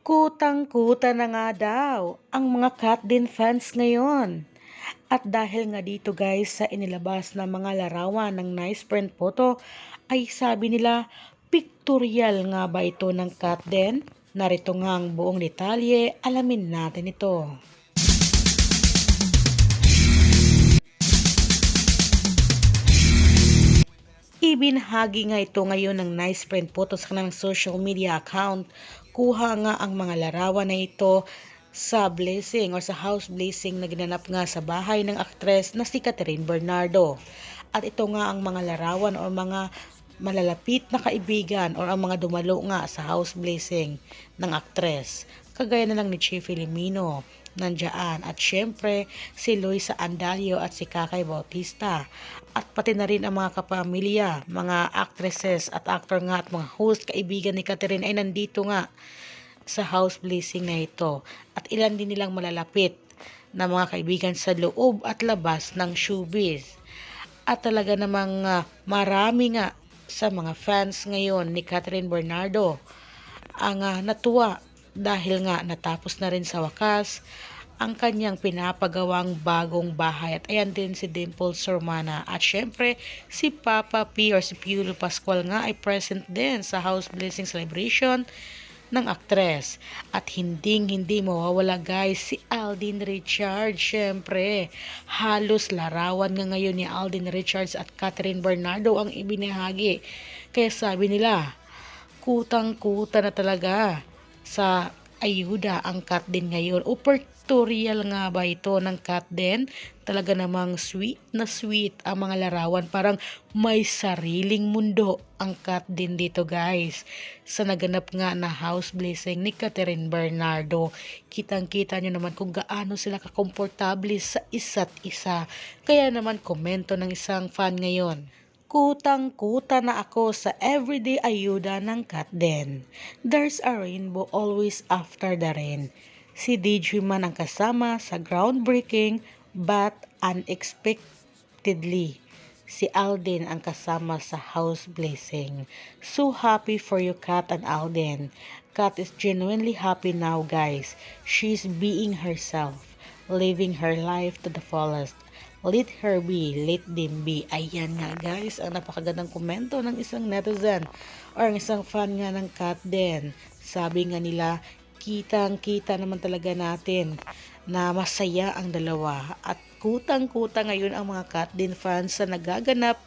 Kutang-kuta na nga daw ang mga Kat Din fans ngayon. At dahil nga dito guys sa inilabas na mga larawan ng nice print photo ay sabi nila pictorial nga ba ito ng Kat Din? Narito nga ang buong detalye, alamin natin ito. Ibinahagi nga ito ngayon ng nice print photo sa kanilang social media account. Kuha nga ang mga larawan na ito sa blessing or sa house blessing na ginanap nga sa bahay ng aktres na si Catherine Bernardo. At ito nga ang mga larawan o mga malalapit na kaibigan o ang mga dumalo nga sa house blessing ng aktres. Kagaya na lang ni Chief Filipino nandiyan at syempre si Luisa Andalio at si Kakay Bautista at pati na rin ang mga kapamilya, mga actresses at actor nga at mga host kaibigan ni Catherine ay nandito nga sa house blessing na ito at ilan din nilang malalapit na mga kaibigan sa loob at labas ng showbiz at talaga namang marami nga sa mga fans ngayon ni Catherine Bernardo ang natuwa dahil nga natapos na rin sa wakas ang kanyang pinapagawang bagong bahay at ayan din si Dimple Sormana at syempre si Papa P or si Piolo Pascual nga ay present din sa house blessing celebration ng aktres at hindi mawawala guys si Alden Richards. Syempre halos larawan nga ngayon ni Alden Richards at Catherine Bernardo ang ibinahagi kaya sabi nila kutang-kuta na talaga sa ayuda ang Kat Din ngayon o pictorial nga ba ito ng Kat Din? Talaga namang sweet na sweet ang mga larawan, parang may sariling mundo ang Kat Din dito guys sa naganap nga na house blessing ni Catherine Bernardo. Kitang-kita nyo naman kung gaano sila kakomportable sa isa't isa, kaya naman komento ng isang fan ngayon, kutang-kuta na ako sa everyday ayuda ng Kat Din. There's a rainbow always after the rain. Si DJ man ang kasama sa groundbreaking but unexpectedly. Si Alden ang kasama sa house blessing. So happy for you Kat and Alden. Kat is genuinely happy now guys. She's being herself, living her life to the fullest. Let her be, let them be. Ayan nga guys, ang napakagandang komento ng isang netizen or isang fan nga ng Kat Din. Sabi nga nila, kitang-kita naman talaga natin na masaya ang dalawa at kutang-kuta ngayon ang mga Kat Din fans sa nagaganap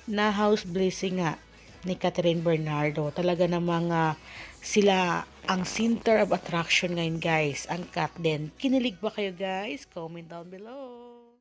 na house blessing nga ni Catherine Bernardo. Talaga namang sila ang center of attraction ngayon guys, ang Kat Din. Kinilig ba kayo guys? Comment down below.